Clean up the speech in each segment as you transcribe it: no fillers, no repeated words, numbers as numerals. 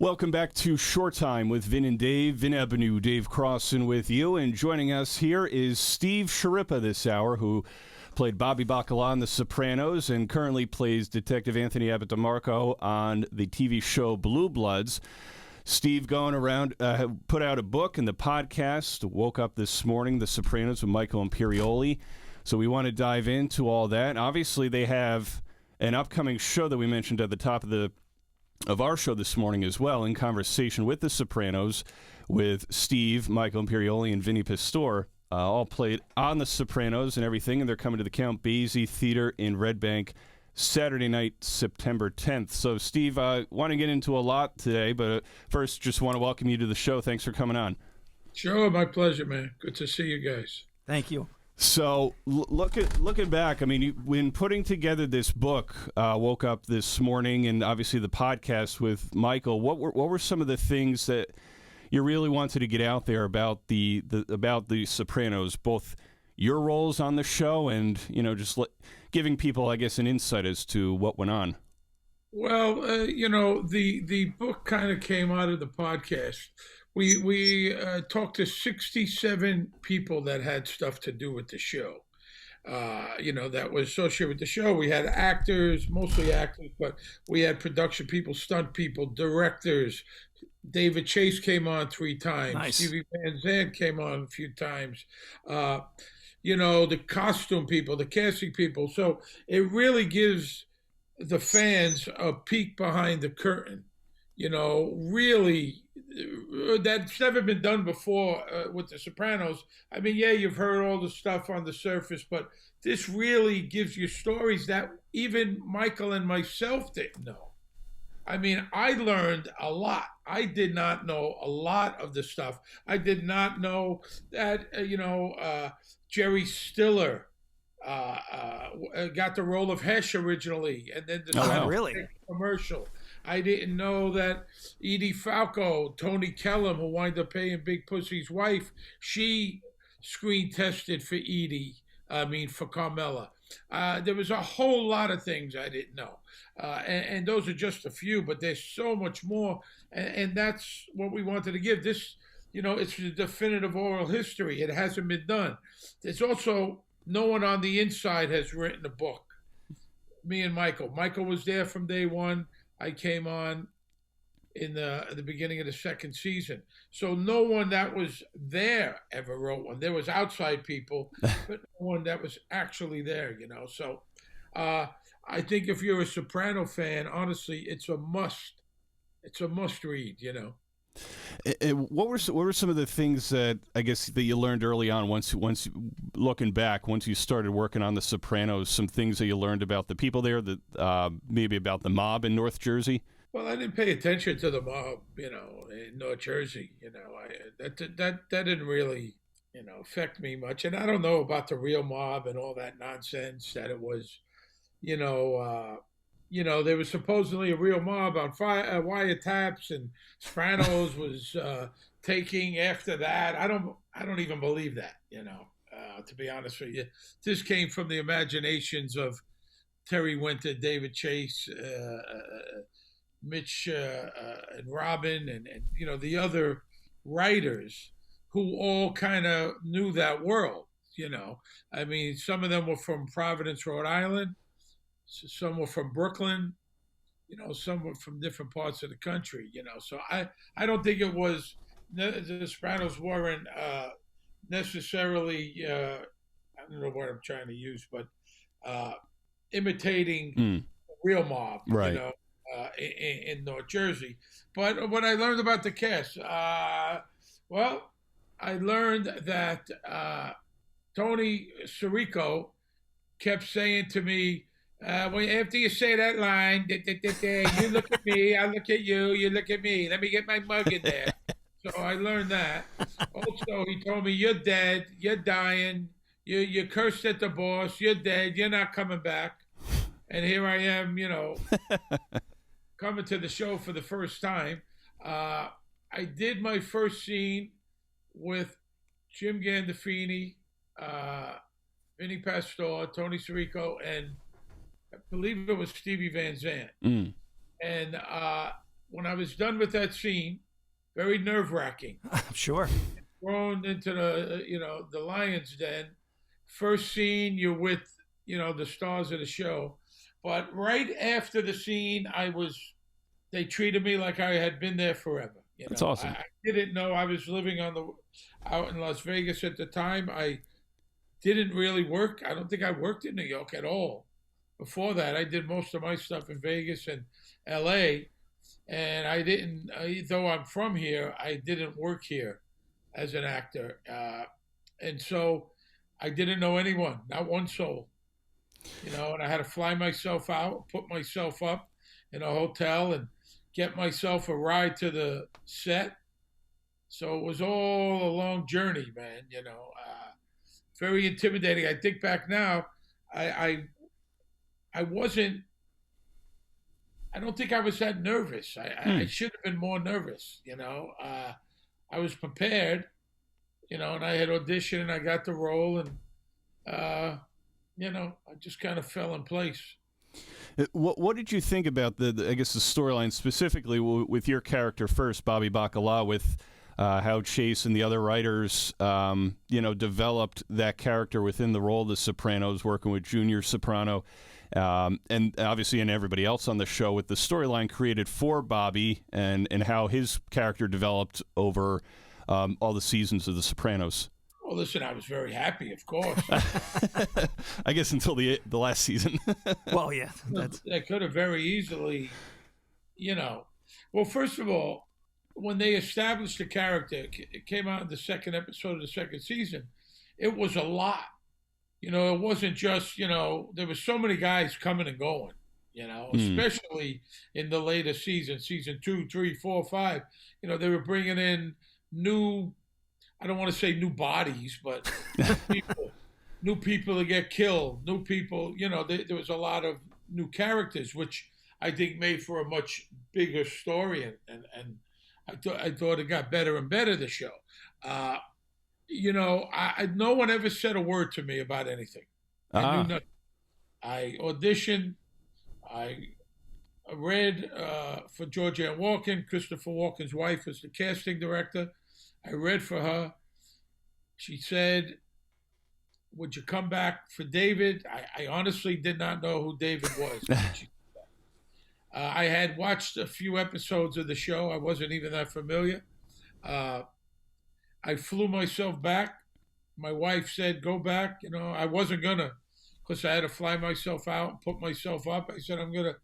Welcome back to Short Time with Vin and Dave. Vin Ebenau, Dave Crossan with you. And joining us here is Steve Schirripa this hour, who played Bobby Bacala on The Sopranos and currently plays Detective Anthony Abbott DeMarco on the TV show Blue Bloods. Steve going around, put out a book and the podcast, Woke Up This Morning, The Sopranos with Michael Imperioli. So we want to dive into all that. Obviously, they have an upcoming show that we mentioned at the top of our show this morning as well, in conversation with The Sopranos, with Steve, Michael Imperioli, and Vincent Pastore, all played on The Sopranos and everything, and they're coming to the Count Basie Theater in Red Bank Saturday night, September 10th. So, Steve, I want to get into a lot today, but first, just want to welcome you to the show. Thanks for coming on. Sure, my pleasure, man. Good to see you guys. Thank you. So, looking back, I mean, when putting together this book, Woke Up This Morning, and obviously the podcast with Michael, what were some of the things that you really wanted to get out there about the Sopranos, both your roles on the show and, just giving people, I guess, an insight as to what went on? Well, the book kind of came out of the podcast. We talked to 67 people that had stuff to do with the show, that was associated with the show. We had actors, mostly actors, but we had production people, stunt people, directors. David Chase came on 3 times. Nice. Stevie Van Zandt came on a few times. The costume people, the casting people. So it really gives the fans a peek behind the curtain, really. That's never been done before with The Sopranos. I mean, yeah, you've heard all the stuff on the surface, but this really gives you stories that even Michael and myself didn't know. I mean, I learned a lot. I did not know a lot of the stuff. I did not know that, Jerry Stiller got the role of Hesh originally, and then the really? commercial. I didn't know that Edie Falco, Tony Kellum, who wound up paying Big Pussy's wife, she screen tested for for Carmela. There was a whole lot of things I didn't know. And those are just a few, but there's so much more. And that's what we wanted to give. This, it's a definitive oral history. It hasn't been done. There's also no one on the inside has written a book. Me and Michael. Michael was there from day one. I came on in the beginning of the second season. So no one that was there ever wrote one. There was outside people, but no one that was actually there, So I think if you're a Soprano fan, honestly, it's a must. It's a must read, What were some of the things that I guess that you learned early on? Once looking back, once you started working on The Sopranos, some things that you learned about the people there, that maybe about the mob in North Jersey. Well, I didn't pay attention to the mob, in North Jersey. That didn't really, affect me much. And I don't know about the real mob and all that nonsense that it was, there was supposedly a real mob on wiretaps, and Sopranos was taking after that. I don't even believe that, to be honest with you. This came from the imaginations of Terry Winter, David Chase, Mitch and Robin, and the other writers who all kind of knew that world, I mean, some of them were from Providence, Rhode Island. Some were from Brooklyn, some were from different parts of the country, So I don't think it was, the Sopranos weren't necessarily, I don't know what I'm trying to use, but imitating the real mob, right. In North Jersey. But what I learned about the cast, I learned that Tony Sirico kept saying to me, after you say that line, you look at me, I look at you, you look at me. Let me get my mug in there. So I learned that. Also, he told me, you're dead, you're dying, you cursed at the boss, you're dead, you're not coming back. And here I am, coming to the show for the first time. I did my first scene with Jim Gandolfini, Vincent Pastore, Tony Sirico, and I believe it was Stevie Van Zandt. And when I was done with that scene, very nerve-wracking. Sure. Thrown into the lion's den. First scene, you're with, the stars of the show. But right after the scene, they treated me like I had been there forever. That's awesome. I didn't know I was living out in Las Vegas at the time. I didn't really work. I don't think I worked in New York at all. Before that, I did most of my stuff in Vegas and LA. And I didn't, though I'm from here, I didn't work here as an actor. And so I didn't know anyone, not one soul. And I had to fly myself out, put myself up in a hotel and get myself a ride to the set. So it was all a long journey, man, very intimidating. I think back now, I don't think I was that nervous. I should have been more nervous, I was prepared, and I had auditioned and I got the role and, I just kind of fell in place. What did you think about the storyline specifically with your character first, Bobby Bacala, with how Chase and the other writers, developed that character within the role of the Sopranos, working with Junior Soprano, and obviously and everybody else on the show, with the storyline created for Bobby and how his character developed over all the seasons of the Sopranos? Well, listen, I was very happy, of course. I guess until the last season. Well, yeah. They could have very easily, Well, first of all, when they established the character, it came out in the second episode of the second season, it was a lot. It wasn't just, there were so many guys coming and going, especially in the later season 2, 3, 4, 5. They were bringing in new, I don't want to say new bodies, but new people to get killed, new people, there was a lot of new characters, which I think made for a much bigger story. And I thought it got better and better, the show. No one ever said a word to me about anything. I knew nothing. I auditioned. I read for Georgianne Walken. Christopher Walken's wife was the casting director. I read for her. She said, "Would you come back for David?" I honestly did not know who David was. I had watched a few episodes of the show. I wasn't even that familiar. I flew myself back. My wife said, "Go back." I wasn't gonna, because I had to fly myself out and put myself up. I said, "I'm gonna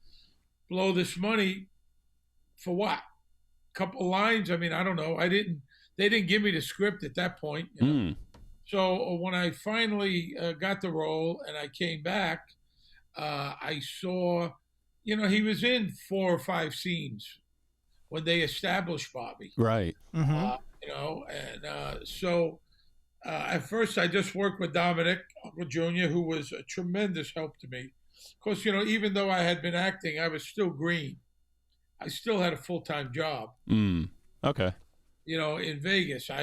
blow this money for what? A couple lines? I mean, I don't know. They didn't give me the script at that point. So when I finally got the role and I came back, I saw, he was in 4 or 5 scenes when they established Bobby. Right. Mm-hmm. So at first I just worked with Dominic, Uncle Junior, who was a tremendous help to me. Of course, even though I had been acting, I was still green. I still had a full-time job. Okay. In Vegas, so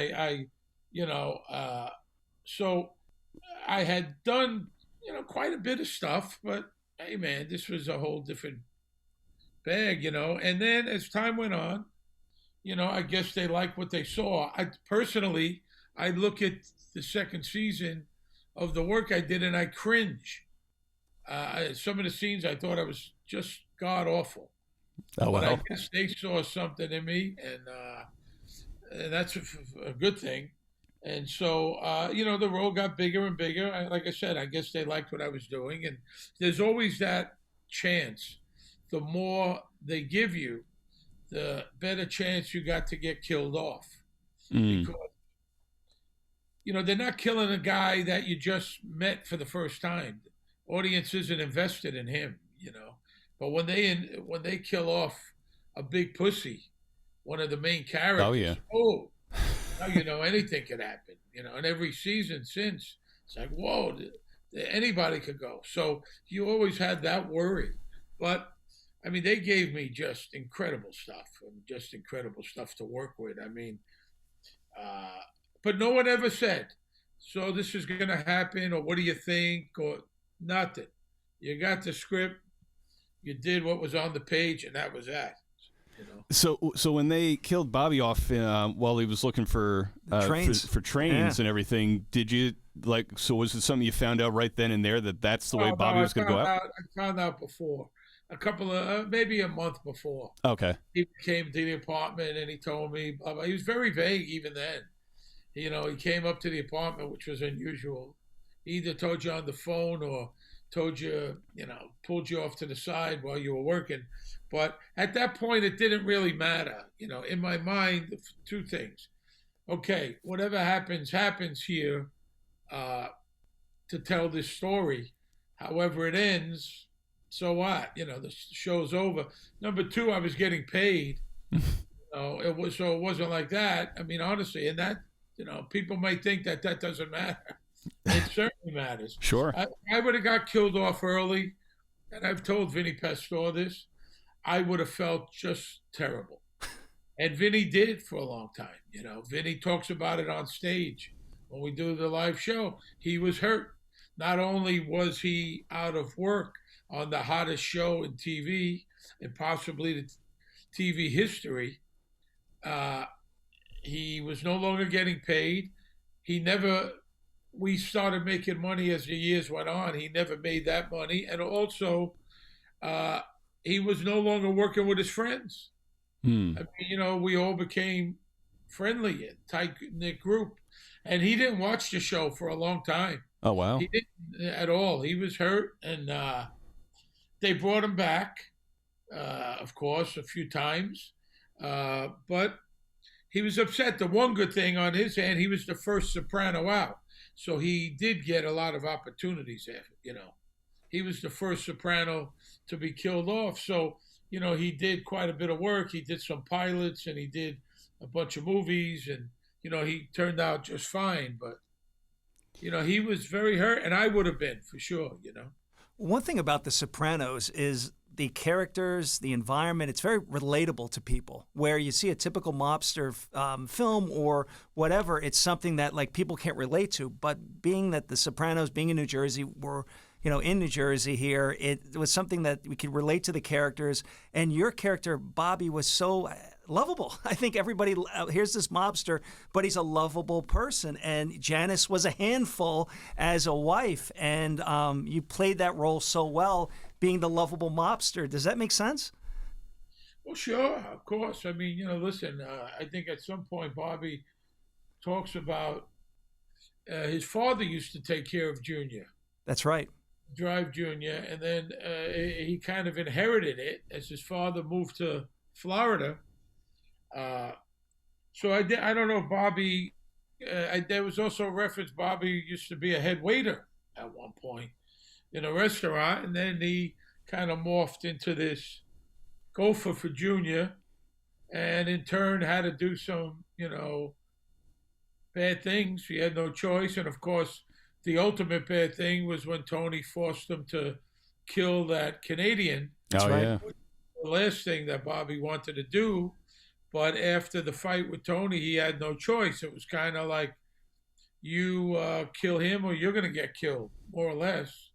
I had done, quite a bit of stuff, but hey, man, this was a whole different bag, and then as time went on, I guess they liked what they saw. I look at the second season of the work I did and I cringe. Some of the scenes I thought I was just god awful. Oh, wow. But I guess they saw something in me, and that's a good thing. And so, the role got bigger and bigger. Like I said, I guess they liked what I was doing. And there's always that chance. The more they give you, the better chance you got to get killed off. Because, they're not killing a guy that you just met for the first time. Audience isn't invested in him, But when they kill off a big pussy, one of the main characters, now anything could happen, and every season since, it's like, whoa, anybody could go. So you always had that worry. But, I mean, they gave me just incredible stuff to work with. I mean, but no one ever said, so this is going to happen, or what do you think, or nothing. You got the script, you did what was on the page, and that was that. So when they killed Bobby off while he was looking for trains, for trains and everything, did you So was it something you found out right then and there that's the way Bobby was going to go out? I found out before, a couple of maybe a month before. Okay. He came to the apartment and he told me. He was very vague even then. He came up to the apartment, which was unusual. He either told you on the phone or told you, pulled you off to the side while you were working. But at that point, it didn't really matter. In my mind, two things. Okay, whatever happens here to tell this story. However it ends, so what? The show's over. Number two, I was getting paid. It wasn't like that. I mean, honestly, and that, people might think that doesn't matter. It certainly matters. Sure. I would have got killed off early, and I've told Vinny Pastore this. I would have felt just terrible. And Vinny did for a long time. Vinny talks about it on stage when we do the live show. He was hurt. Not only was he out of work on the hottest show in TV and possibly the TV history, he was no longer getting paid. We started making money as the years went on. He never made that money. And also, he was no longer working with his friends. I mean, we all became friendly, a tight-knit group. And he didn't watch the show for a long time. Oh, wow. He didn't at all. He was hurt, and they brought him back, of course, a few times. But he was upset. The one good thing on his hand, he was the first soprano out. So he did get a lot of opportunities there, He was the first soprano to be killed off. So, he did quite a bit of work. He did some pilots and he did a bunch of movies and, he turned out just fine. But, he was very hurt, and I would have been for sure, One thing about The Sopranos is the characters, the environment, it's very relatable to people. Where you see a typical mobster film or whatever, it's something that people can't relate to. But being that The Sopranos, being in New Jersey, were in New Jersey here, it was something that we could relate to the characters. And your character, Bobby, was so lovable. I think everybody, here's this mobster, but he's a lovable person. And Janice was a handful as a wife. And you played that role so well, being the lovable mobster. Does that make sense? Well, sure, of course. I mean, listen, I think at some point Bobby talks about his father used to take care of Junior. That's right. Drive Junior, and then he kind of inherited it as his father moved to Florida. So I don't know, Bobby. There was also a reference. Bobby used to be a head waiter at one point in a restaurant, and then he kind of morphed into this gopher for Junior, and in turn had to do some, bad things. He had no choice, and of course, the ultimate bad thing was when Tony forced him to kill that Canadian. That's right. Yeah. The last thing that Bobby wanted to do, but after the fight with Tony, he had no choice. It was kind of like, you kill him or you're going to get killed, more or less.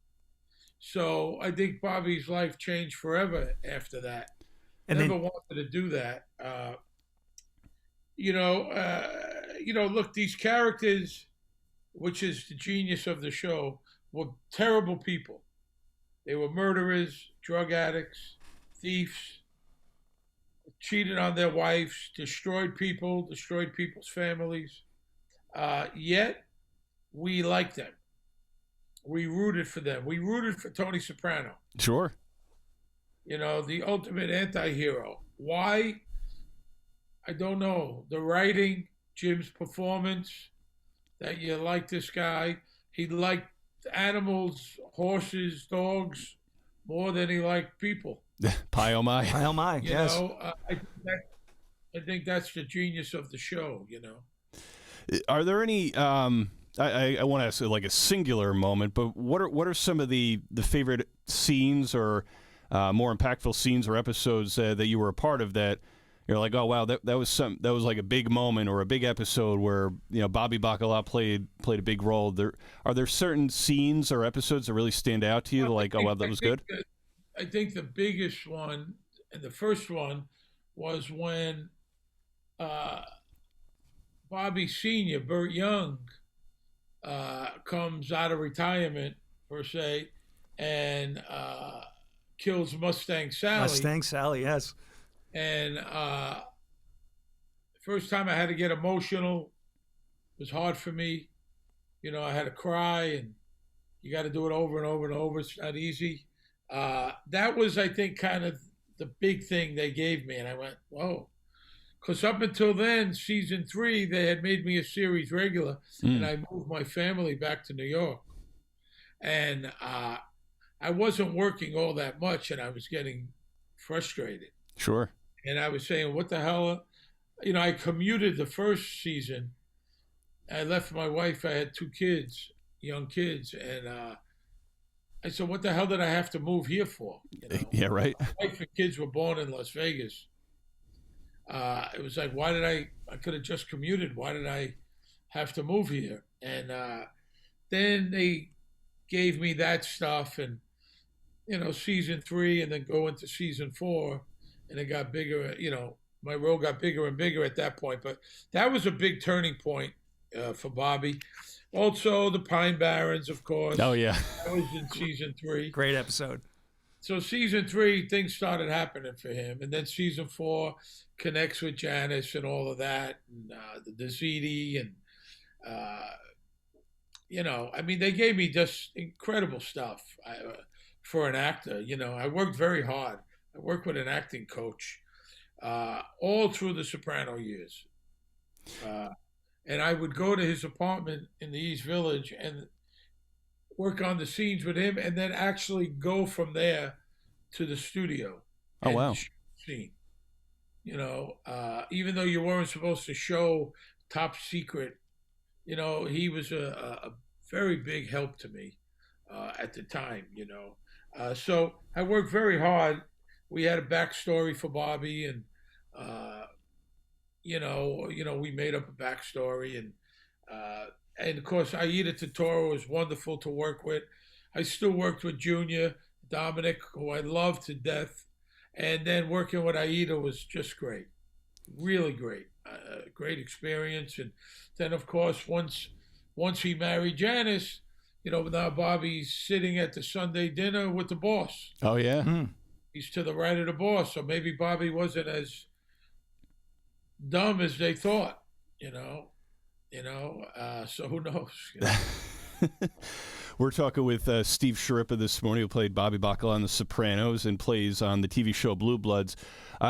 So I think Bobby's life changed forever after that. And never wanted to do that. Look, these characters, which is the genius of the show, were terrible people. They were murderers, drug addicts, thieves, cheated on their wives, destroyed people's families. Yet, we liked them. We rooted for them. We rooted for Tony Soprano. Sure. The ultimate anti-hero. Why? I don't know. The writing, Jim's performance, that you like this guy. He liked animals, horses, dogs, more than he liked people. Pie oh my. Pie oh my, yes. I think that's the genius of the show, Are there any, I want to ask like a singular moment, but what are some of the favorite scenes or more impactful scenes or episodes that you were a part of that you're like, oh wow, that was like a big moment or a big episode where Bobby Bacala played a big role. Are there certain scenes or episodes that really stand out to you? Like, oh wow, that was good. I think the biggest one and the first one was when Bobby Sr., Burt Young, comes out of retirement, per se, and kills Mustang Sally. Mustang Sally, yes. And first time I had to get emotional. It was hard for me. I had to cry, and you got to do it over and over and over. It's not easy. That was, I think, kind of the big thing they gave me. And I went, whoa. Because up until then, season 3, they had made me a series regular, and I moved my family back to New York. And I wasn't working all that much, and I was getting frustrated. Sure. And I was saying, what the hell? I commuted the first season. I left my wife. I had 2 kids, young kids. And I said, what the hell did I have to move here for? Yeah, right. My wife and kids were born in Las Vegas. It was like, why did I could have just commuted. Why did I have to move here? And then they gave me that stuff, and, season 3, and then go into season 4, and it got bigger. My role got bigger and bigger at that point. But that was a big turning point for Bobby. Also, the Pine Barrens, of course. Oh, yeah. That was in season 3. Great episode. So season 3, things started happening for him. And then season 4 connects with Janice and all of that, and the Ziti, and, they gave me just incredible stuff for an actor. I worked very hard. I worked with an acting coach all through the Soprano years. And I would go to his apartment in the East Village and work on the scenes with him, and then actually go from there to the studio. Oh, wow. Scene. Even though you weren't supposed to show top secret, he was a very big help to me at the time, So I worked very hard. We had a backstory for Bobby, and, we made up a backstory, and of course, Aida Totoro was wonderful to work with. I still worked with Junior, Dominic, who I loved to death. And then working with Aida was just great. Really great. Great experience. And then, of course, once he married Janice, now Bobby's sitting at the Sunday dinner with the boss. Oh, yeah. He's to the right of the boss. So maybe Bobby wasn't as dumb as they thought, so who knows? We're talking with Steve Schirripa this morning, who played Bobby Bacala on The Sopranos and plays on the TV show Blue Bloods.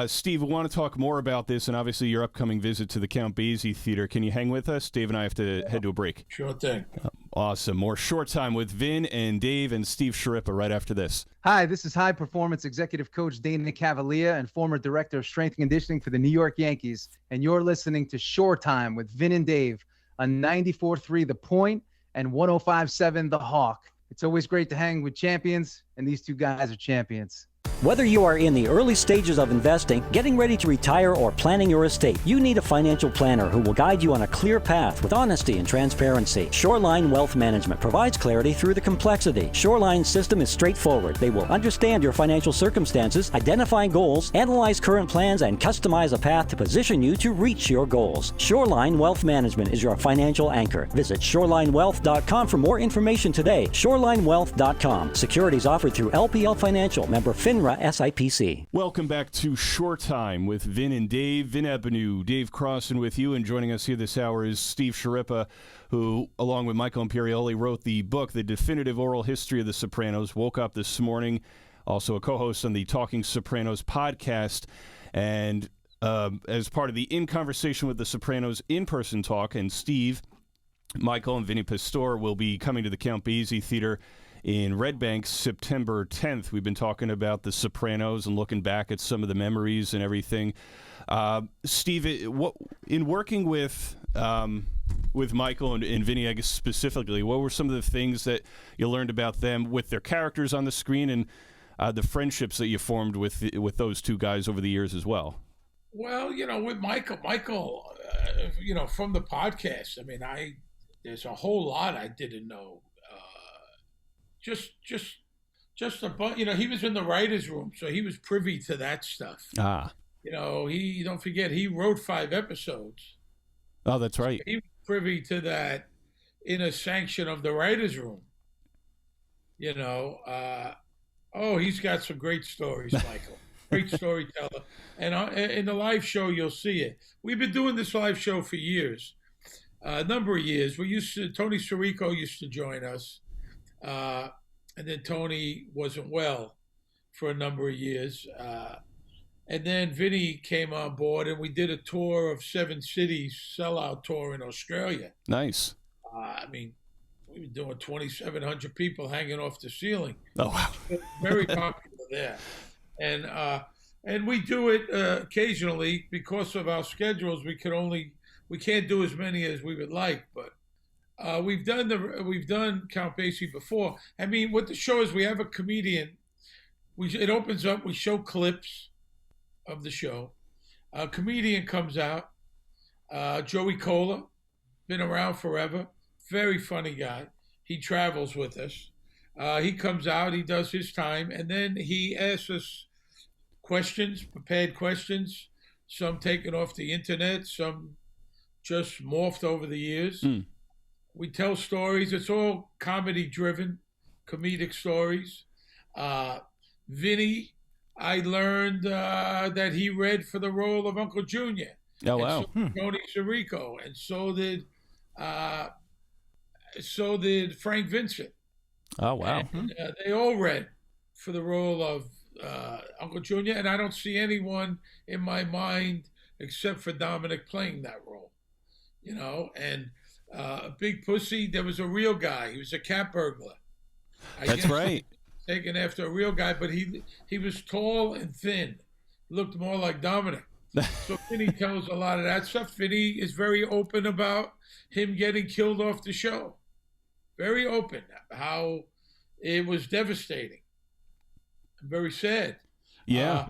Steve, we want to talk more about this and obviously your upcoming visit to the Count Basie Theater. Can you hang with us? Dave and I have to head to a break. Sure thing. Awesome. More Short Time with Vin and Dave and Steve Schirripa right after this. Hi, this is high performance executive coach Dana Cavalier and former director of strength and conditioning for the New York Yankees. And you're listening to Shore Time with Vin and Dave on 94.3 The Point and 105.7 The Hawk. It's always great to hang with champions, and these 2 guys are champions. Whether you are in the early stages of investing, getting ready to retire, or planning your estate, you need a financial planner who will guide you on a clear path with honesty and transparency. Shoreline Wealth Management provides clarity through the complexity. Shoreline's system is straightforward. They will understand your financial circumstances, identify goals, analyze current plans, and customize a path to position you to reach your goals. Shoreline Wealth Management is your financial anchor. Visit shorelinewealth.com for more information today. Shorelinewealth.com. Securities offered through LPL Financial, member FINRA SIPC. Welcome back to Short Time with Vin and Dave. Vin Ebenau, Dave Crossan with you, and joining us here this hour is Steve Schirripa, who, along with Michael Imperioli, wrote the book, The Definitive Oral History of the Sopranos. Woke up this morning, also a co-host on the Talking Sopranos podcast, and as part of the In Conversation with the Sopranos in-person talk, and Steve, Michael, and Vinny Pastore will be coming to the Count Basie Theater in Red Bank, September 10th. We've been talking about The Sopranos and looking back at some of the memories and everything. Steve, in working with Michael and Vinny, I guess specifically, what were some of the things that you learned about them with their characters on the screen and the friendships that you formed with those 2 guys over the years as well? Well, with Michael, from the podcast, there's a whole lot I didn't know. Just a bunch, he was in the writer's room, so he was privy to that stuff. He don't forget he wrote 5 episodes. Oh, that's right. He was privy to that inner sanction of the writers' room. He's got some great stories, Michael. Great storyteller. And in the live show, you'll see it. We've been doing this live show for years, a number of years. Tony Sirico used to join us, and then Tony wasn't well for a number of years. And then Vinny came on board, and we did a tour of 7 cities, sellout tour in Australia. Nice. We were doing 2,700 people hanging off the ceiling. Oh, wow. Very popular there. And we do it occasionally because of our schedules. We can't do as many as we would like, but we've done Count Basie before. I mean, what the show is, we have a comedian. It opens up. We show clips of the show. A comedian comes out. Joey Cola, been around forever. Very funny guy. He travels with us. He comes out, he does his time, and then he asks us questions, prepared questions, some taken off the internet, some just morphed over the years. We tell stories. It's all comedy-driven, comedic stories. Vinny, I learned that he read for the role of Uncle Junior. Oh, wow. So did Tony Sirico, and so did Frank Vincent. Oh, wow. And, they all read for the role of Uncle Junior, and I don't see anyone in my mind except for Dominic playing that role. And Big Pussy, there was a real guy. He was a cat burglar. That's right. Taken after a real guy, but he was tall and thin. Looked more like Dominic. So Vinny tells a lot of that stuff. Vinny is very open about him getting killed off the show. Very open. How it was devastating. Very sad. Yeah.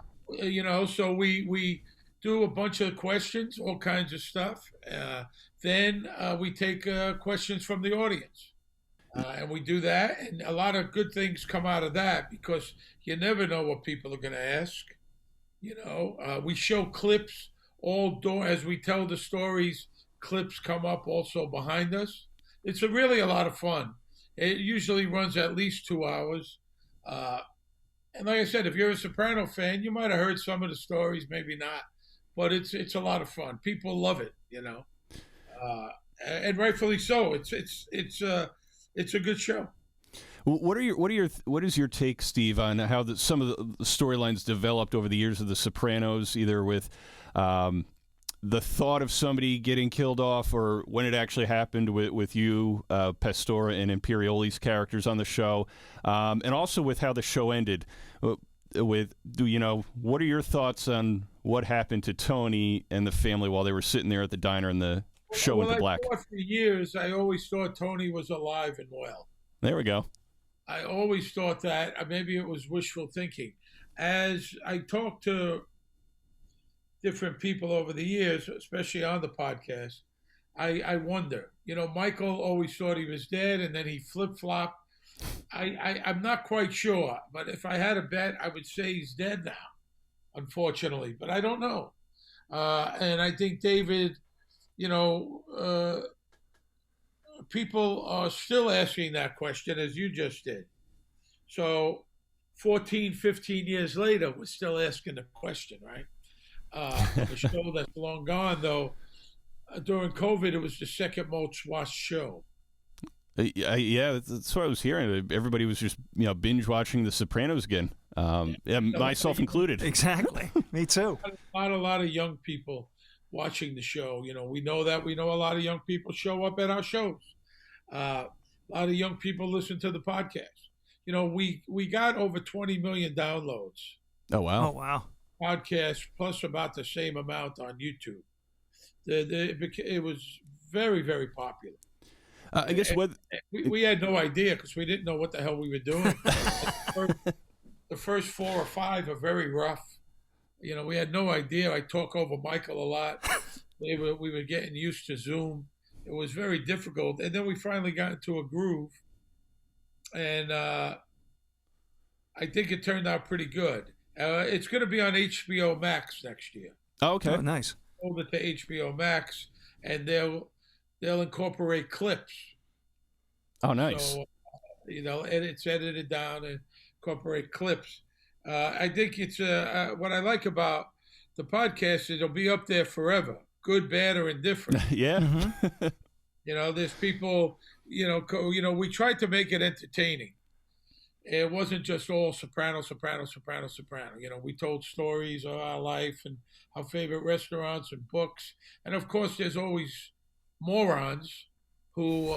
So we do a bunch of questions, all kinds of stuff. Then we take questions from the audience. And we do that, and a lot of good things come out of that because you never know what people are going to ask. We show clips as we tell the stories. Clips come up also behind us. It's really a lot of fun. It usually runs at least 2 hours. And like I said, if you're a Soprano fan, you might have heard some of the stories, maybe not, but it's a lot of fun. People love it, and rightfully so. It's a good show. What is your take, Steve, on how some of the storylines developed over the years of The Sopranos, either with the thought of somebody getting killed off, or when it actually happened with you, Pastore, and Imperioli's characters on the show, and also with how the show ended? What are your thoughts on what happened to Tony and the family while they were sitting there at the diner and the show went to black? For years, I always thought Tony was alive and well. There we go. I always thought that. Maybe it was wishful thinking. As I talked to different people over the years, especially on the podcast, I wonder. Michael always thought he was dead, and then he flip-flopped. I'm not quite sure, but if I had a bet, I would say he's dead now, unfortunately. But I don't know. And I think David, people are still asking that question, as you just did. So 14, 15 years later, we're still asking the question, right? The show that's long gone, though, during COVID, it was the second most watched show. Yeah, that's what I was hearing. Everybody was just binge watching The Sopranos again, myself included. Exactly, me too. A lot of young people watching the show. We know that. We know a lot of young people show up at our shows. A lot of young people listen to the podcast. We got over 20 million downloads. Oh wow! Oh wow! Podcast plus about the same amount on YouTube. It was very, very popular. I guess we had no idea because we didn't know what the hell we were doing. The first 4 or 5 are very rough. We had no idea. I talk over Michael a lot. We were getting used to Zoom. It was very difficult, and then we finally got into a groove, and I think it turned out pretty good. It's going to be on HBO Max next year. Oh, okay. Oh, nice. Over to HBO Max, and they'll incorporate clips. Oh, nice. So, it's edited down and incorporate clips. I think it's what I like about the podcast. It'll be up there forever, good, bad, or indifferent. Yeah. Mm-hmm. There's people. We tried to make it entertaining. It wasn't just all soprano. We told stories of our life and our favorite restaurants and books, and of course, there's always morons who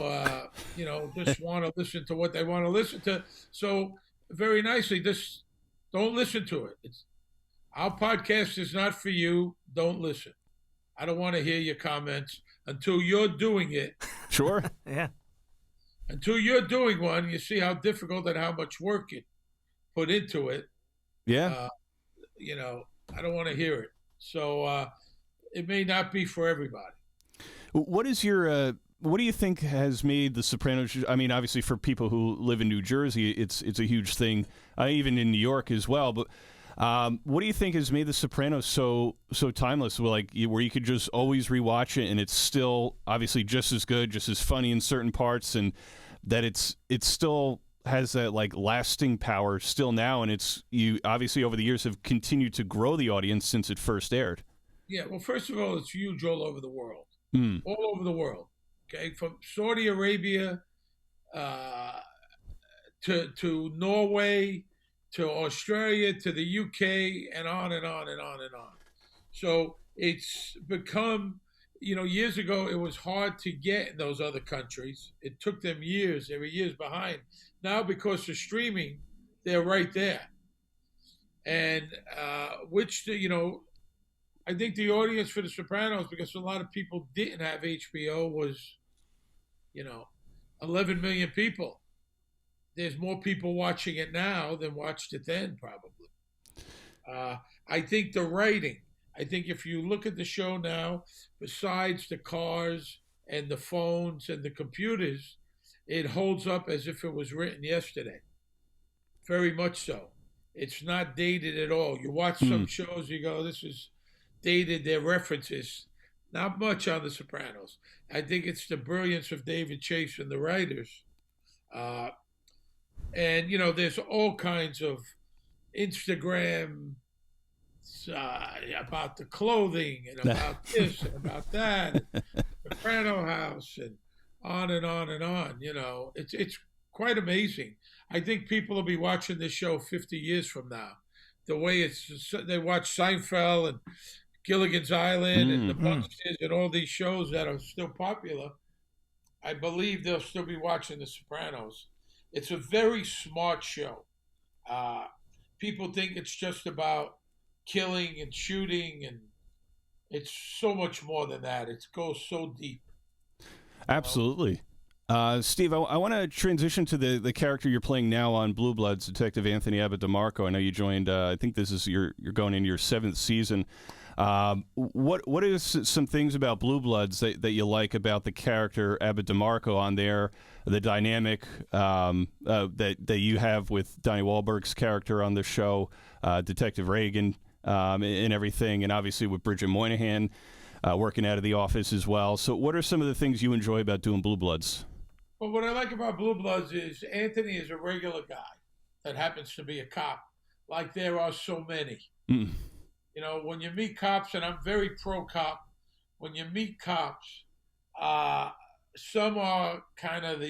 just want to listen to what they want to listen to. So very nicely, just don't listen to it. Our podcast is not for you. Don't listen. I don't want to hear your comments until you're doing it. Sure. Yeah. Until you're doing one, you see how difficult and how much work you put into it. Yeah. I don't want to hear it. So it may not be for everybody. What is your what do you think has made The Sopranos? I mean, obviously, for people who live in New Jersey, it's a huge thing, even in New York as well. But what do you think has made The Sopranos so timeless? Where you could just always rewatch it, and it's still obviously just as good, just as funny in certain parts, and that it still has that lasting power still now, and you obviously over the years have continued to grow the audience since it first aired. Yeah. Well, first of all, it's huge all over the world. Mm. All over the world. Okay, from Saudi Arabia to Norway to Australia to the UK and on and on and on and on. So it's become, years ago it was hard to get in those other countries. It took them years. They were years behind. Now because of streaming, they're right there. And I think the audience for The Sopranos, because a lot of people didn't have HBO, was 11 million people. There's more people watching it now than watched it then, probably. I think the writing, if you look at the show now, besides the cars and the phones and the computers, it holds up as if it was written yesterday. Very much so. It's not dated at all. You watch some shows, you go, this is dated, their references. Not much on The Sopranos. I think it's the brilliance of David Chase and the writers. There's all kinds of Instagram about the clothing and about this and about that, and Soprano House and on and on and on. It's quite amazing. I think people will be watching this show 50 years from now. The way they watch Seinfeld and Gilligan's Island and the Munsters and all these shows that are still popular, I believe they'll still be watching The Sopranos. It's a very smart show. People think it's just about killing and shooting, and it's so much more than that. It goes so deep. Absolutely. Steve, I want to transition to the character you're playing now on Blue Bloods, Detective Anthony Abbott DeMarco. I know you joined, I think this is you're going into your 7th season. What is some things about Blue Bloods that you like about the character Abbott DeMarco on there, the dynamic that you have with Donnie Wahlberg's character on the show, Detective Reagan, and everything, and obviously with Bridget Moynihan working out of the office as well. So what are some of the things you enjoy about doing Blue Bloods? Well, what I like about Blue Bloods is Anthony is a regular guy that happens to be a cop, like there are so many. Mm. When you meet cops, and I'm very pro-cop, when you meet cops, some are kind of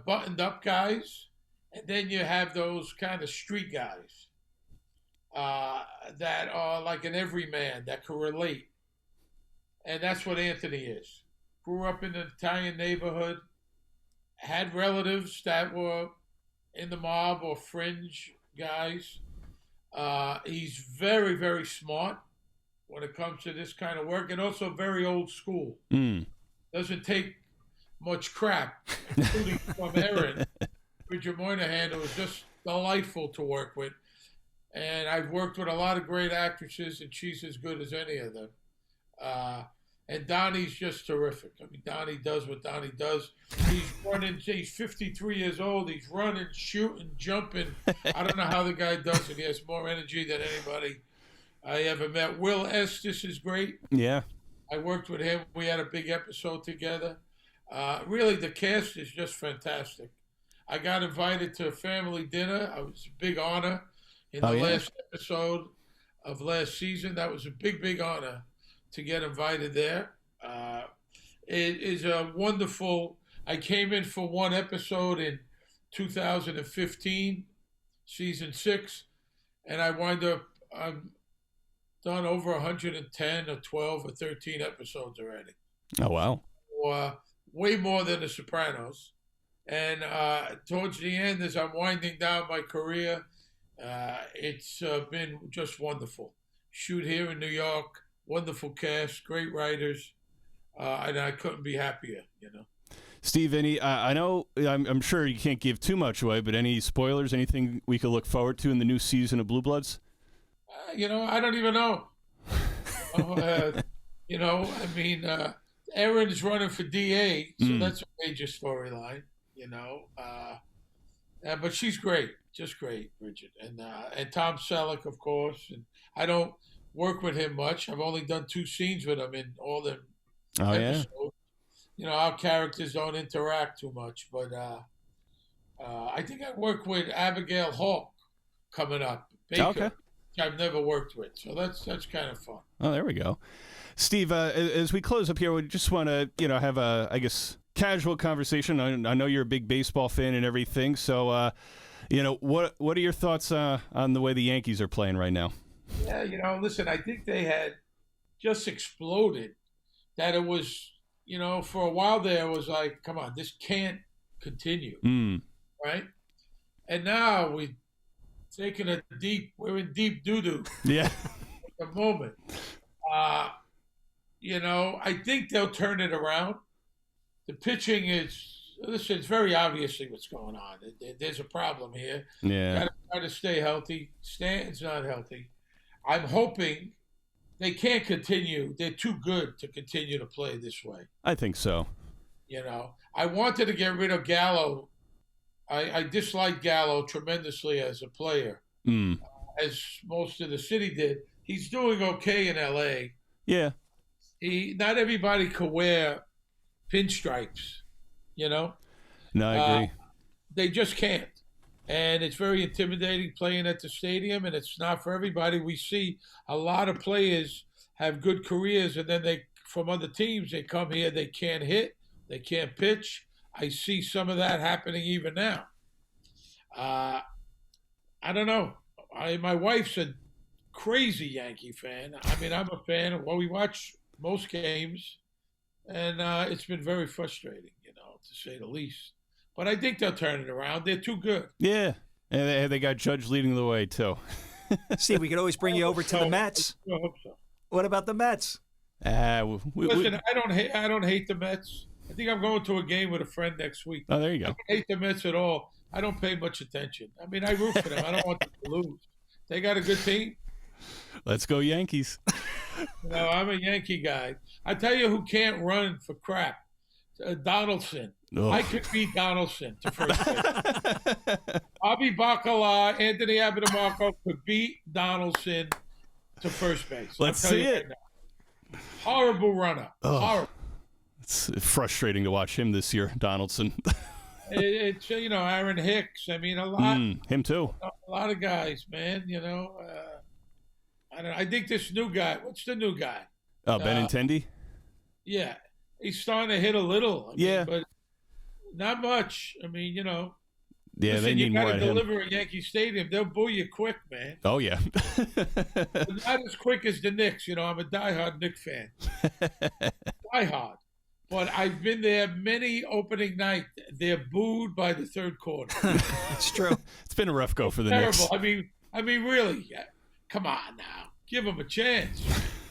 buttoned-up guys, and then you have those kind of street guys that are like an everyman that can relate. And that's what Anthony is. Grew up in an Italian neighborhood, had relatives that were in the mob or fringe guys. He's very, very smart when it comes to this kind of work, and also very old school. Mm. Doesn't take much crap, including from Erin, Bridget Moynihan, who was just delightful to work with. And I've worked with a lot of great actresses, and she's as good as any of them. And Donnie's just terrific. I mean, Donnie does what Donnie does. He's running. He's 53 years old. He's running, shooting, jumping. I don't know how the guy does it. He has more energy than anybody I ever met. Will Estes is great. Yeah. I worked with him. We had a big episode together. Really, the cast is just fantastic. I got invited to a family dinner. It was a big honor in the last episode of last season. That was a big, big honor to get invited there. It is a wonderful. I came in for one episode in 2015, season 6, and I wind up. I've done over 110 or 12 or 13 episodes already. Oh wow! Way more than The Sopranos. And towards the end, as I'm winding down my career, it's been just wonderful. Shoot here in New York. Wonderful cast, great writers, and I couldn't be happier, you know. Steve, I know, I'm sure you can't give too much away, but any spoilers, anything we could look forward to in the new season of Blue Bloods? I don't even know. I mean, Erin's running for DA, so that's a major storyline, but she's great, just great, Bridget. And Tom Selleck, of course. And I don't work with him much. I've only done 2 scenes with him in all the episodes. Yeah. Our characters don't interact too much, but I think I work with Abigail Hawk coming up. Baker, okay. which I've never worked with, so that's kind of fun. Oh, there we go. Steve, as we close up here, we just want to have a, I guess, casual conversation. I know you're a big baseball fan and everything, so what are your thoughts on the way the Yankees are playing right now? Yeah, listen, I think they had just exploded. That it was, for a while there, it was like, come on, this can't continue, right? And now we're in deep doo-doo. Yeah. At the moment. I think they'll turn it around. The pitching it's very obviously what's going on. There's a problem here. Yeah. Got to try to stay healthy. Stanton's not healthy. I'm hoping they can't continue. They're too good to continue to play this way. I think so. I wanted to get rid of Gallo. I disliked Gallo tremendously as a player, as most of the city did. He's doing okay in L.A. Yeah. Not everybody could wear pinstripes, No, I agree. They just can't. And it's very intimidating playing at the stadium, and it's not for everybody. We see a lot of players have good careers, and then from other teams, they come here, they can't hit, they can't pitch. I see some of that happening even now. I don't know. My wife's a crazy Yankee fan. I mean, I'm a fan. Well, we watch most games, and it's been very frustrating, to say the least. But I think they'll turn it around. They're too good. Yeah. And they got Judge leading the way, too. Steve, we could always bring you over to the Mets. I hope so. What about the Mets? Listen, I don't hate the Mets. I think I'm going to a game with a friend next week. Oh, there you go. I don't hate the Mets at all. I don't pay much attention. I mean, I root for them. I don't want them to lose. They got a good team. Let's go Yankees. I'm a Yankee guy. I tell you who can't run for crap. Donaldson. Ugh. I could beat Donaldson to first base. Bobby Bacala, Anthony Abitamarco could beat Donaldson to first base. Let's see it. Right, horrible runner. Ugh. Horrible. It's frustrating to watch him this year, Donaldson. It's Aaron Hicks. I mean, a lot. Him too. A lot of guys, man. I don't know. I think this new guy. What's the new guy? Benintendi? Yeah, he's starting to hit a little. I mean, Yeah, but not much. I mean, Yeah, listen, they need you more got of to him. deliver at Yankee Stadium. They'll boo you quick, man. Oh yeah. But not as quick as the Knicks. I'm a diehard Knicks fan. Diehard. But I've been there many opening night. They're booed by the third quarter. It's true. It's been a rough go for the Terrible. Knicks. I mean, really. Come on now. Give them a chance.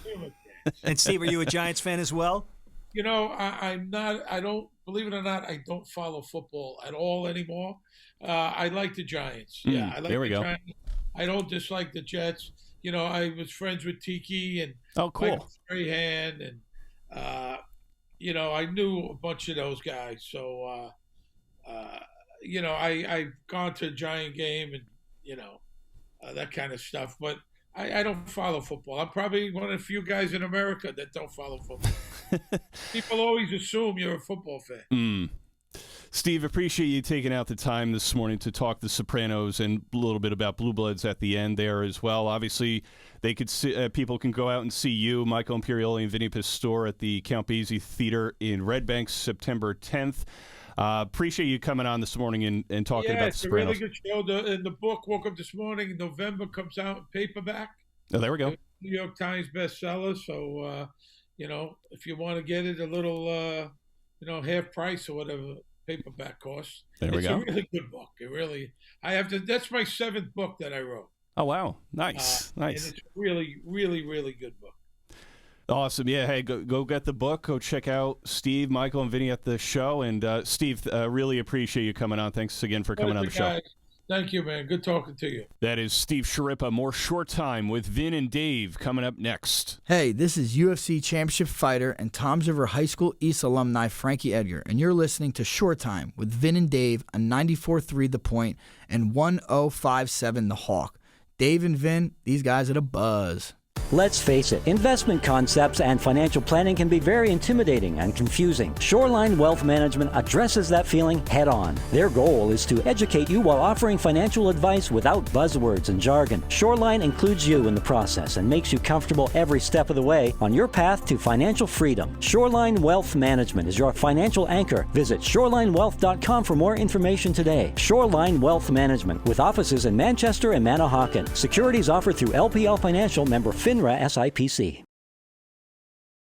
Give them a chance. And Steve, are you a Giants fan as well? I'm not. I don't, believe it or not, I don't follow football at all anymore. I like the Giants. Yeah, I like there we the go. Giants. I don't dislike the Jets. I was friends with Tiki and Oh, cool. Michael Strahan, and I knew a bunch of those guys. So, I've gone to a Giant game and, that kind of stuff. But I don't follow football. I'm probably one of the few guys in America that don't follow football. People always assume you're a football fan. Steve, appreciate you taking out the time this morning to talk The Sopranos and a little bit about Blue Bloods at the end there as well. Obviously, they could see, people can go out and see you, Michael Imperioli and Vincent Pastore at the Count Basie Theater in Red Bank, September 10th. Appreciate you coming on this morning and talking about The Sopranos. It's a really good show. The book, Woke Up This Morning, in November, comes out in paperback. Oh, there we go. New York Times bestseller. So, if you want to get it a little, half price or whatever paperback costs. There we go. It's a really good book. That's my 7th book that I wrote. Oh, wow. Nice. Nice. And it's really, really, really good book. Awesome. Yeah. Hey, go get the book. Go check out Steve, Michael, and Vinny at the show. And Steve, really appreciate you coming on. Thanks again for coming on the show. Thank you, man. Good talking to you. That is Steve Schirripa. More Short Time with Vin and Dave coming up next. Hey, this is UFC Championship fighter and Toms River High School East alumni Frankie Edgar, and you're listening to Short Time with Vin and Dave on 94.3 The Point and 105.7 The Hawk. Dave and Vin, these guys are the buzz. Let's face it, investment concepts and financial planning can be very intimidating and confusing. Shoreline Wealth Management addresses that feeling head on. Their goal is to educate you while offering financial advice without buzzwords and jargon. Shoreline includes you in the process and makes you comfortable every step of the way on your path to financial freedom. Shoreline Wealth Management is your financial anchor. Visit shorelinewealth.com for more information today. Shoreline Wealth Management, with offices in Manchester and Manahawkin. Securities offered through LPL Financial, member FINRA SIPC.